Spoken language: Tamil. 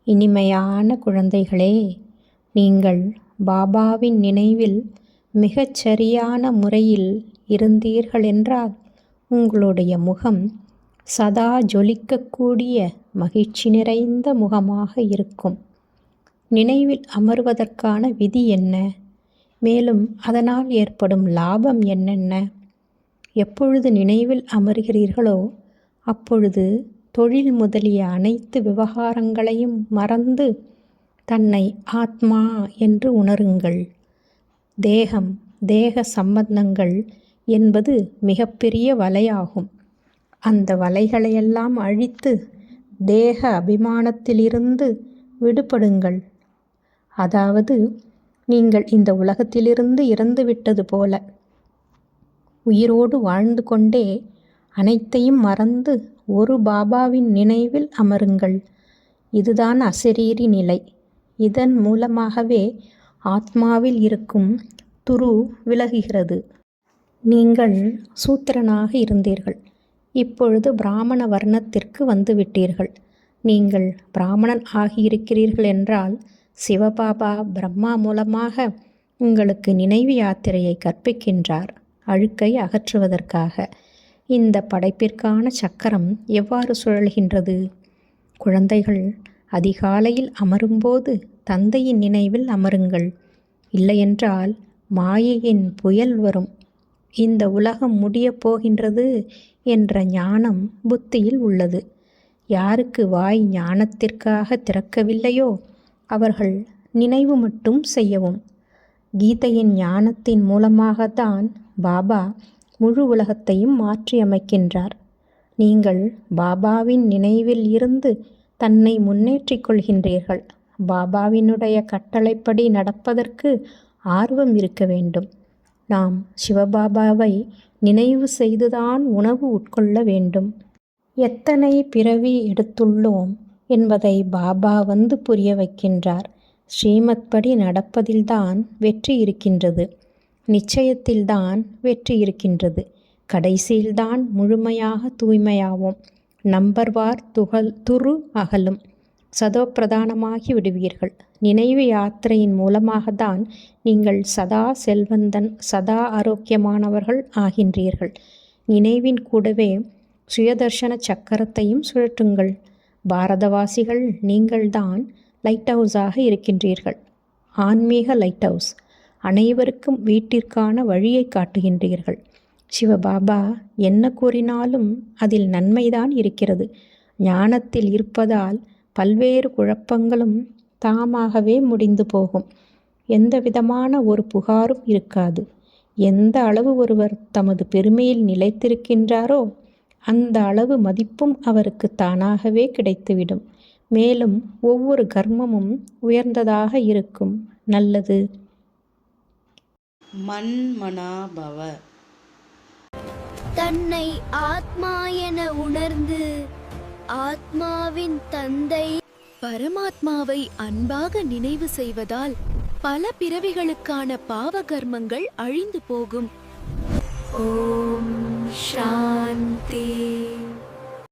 இனிமையான குழந்தைகளே, நீங்கள் பாபாவின் நினைவில் மிகச் சரியான முறையில் இருந்தீர்களென்றால் உங்களுடைய முகம் சதா ஜொலிக்கக்கூடிய மகிழ்ச்சி நிறைந்த முகமாக இருக்கும். நினைவில் அமர்வதற்கான விதி என்ன? மேலும் அதனால் ஏற்படும் லாபம் என்னென்ன? எப்பொழுது நினைவில் அமர்கிறீர்களோ அப்பொழுது தொழில் முதலிய அனைத்து விவகாரங்களையும் மறந்து தன்னை ஆத்மா என்று உணருங்கள். தேக சம்பந்தங்கள் என்பது மிகப்பெரிய வலையாகும். அந்த வலைகளையெல்லாம் அழித்து தேக அபிமானத்திலிருந்து விடுபடுங்கள். அதாவது நீங்கள் இந்த உலகத்திலிருந்து இறந்துவிட்டது போல உயிரோடு வாழ்ந்து கொண்டே அனைத்தையும் மறந்து ஒரு பாபாவின் நினைவில் அமருங்கள். இதுதான் அசரீரி நிலை. இதன் மூலமாகவே ஆத்மாவில் இருக்கும் துரு விலகுகிறது. நீங்கள் சூத்திரனாக இருந்தீர்கள். இப்பொழுது பிராமண வர்ணத்திற்கு வந்துவிட்டீர்கள். நீங்கள் பிராமணன் ஆகியிருக்கிறீர்கள் என்றால் சிவபாபா பிரம்மா மூலமாக உங்களுக்கு நினைவு யாத்திரையை கற்பிக்கின்றார். அழுக்கை அகற்றுவதற்காக. இந்த படைப்பிற்கான சக்கரம் எவ்வாறு சுழல்கின்றது? குழந்தைகள், அதிகாலையில் அமரும்போது தந்தையின் நினைவில் அமருங்கள். இல்லையென்றால் மாயையின் புயல் வரும். இந்த உலகம் முடியப் போகின்றது என்ற ஞானம் புத்தியில் உள்ளது. யாருக்கு வாய் ஞானத்திற்காக திறக்கவில்லையோ அவர்கள் நினைவு மட்டும் செய்யவும். கீதையின் ஞானத்தின் மூலமாகத்தான் பாபா முழு உலகத்தையும் மாற்றியமைக்கின்றார். நீங்கள் பாபாவின் நினைவில் இருந்து தன்னை முன்னேற்றிக் கொள்கின்றீர்கள். பாபாவினுடைய கட்டளைப்படி நடப்பதற்கு ஆர்வம் இருக்க வேண்டும். நாம் சிவபாபாவை நினைவு செய்துதான் உணவு உட்கொள்ள வேண்டும். எத்தனை பிறவி எடுத்துள்ளோம் என்பதை பாபா வந்து புரிய வைக்கின்றார். ஸ்ரீமத் படி நடப்பதில்தான் வெற்றி இருக்கின்றது. நிச்சயத்தில்தான் வெற்றி இருக்கின்றது. கடைசியில்தான் முழுமையாக தூய்மையாவோம். நம்பர்வார் துரு அகலும். சதோப்பிரதானமாகி விடுவீர்கள். நினைவு யாத்திரையின் மூலமாகத்தான் நீங்கள் சதா செல்வந்தன், சதா ஆரோக்கியமானவர்கள் ஆகின்றீர்கள். நினைவின் கூடவே சுயதர்ஷன சக்கரத்தையும் சுழற்றுங்கள். பாரதவாசிகள் நீங்கள்தான் லைட் ஹவுஸாக இருக்கின்றீர்கள். ஆன்மீக லைட் ஹவுஸ். அனைவருக்கும் வீட்டிற்கான வழியை காட்டுகின்றீர்கள். சிவபாபா என்ன கூறினாலும் அதில் நன்மைதான் இருக்கிறது. ஞானத்தில் இருப்பதால் பல்வேறு குழப்பங்களும் தாமாகவே முடிந்து போகும். எந்த விதமான ஒரு புகாரும் இருக்காது. எந்த அளவு ஒருவர் தமது பெருமையில் நிலைத்திருக்கின்றாரோ அந்த அளவு மதிப்பும் அவருக்கு தானாகவே கிடைத்துவிடும். மேலும் ஒவ்வொரு கர்மமும் உயர்ந்ததாக இருக்கும். நல்லது. மன்மனாபவ. தன்னை ஆத்மா என உணர்ந்து ஆத்மாவின் தந்தை பரமாத்மாவை அன்பாக நினைவு செய்வதால் பல பிறவிகளுக்கான பாவ கர்மங்கள் அழிந்து போகும். ஓம் சாந்தி.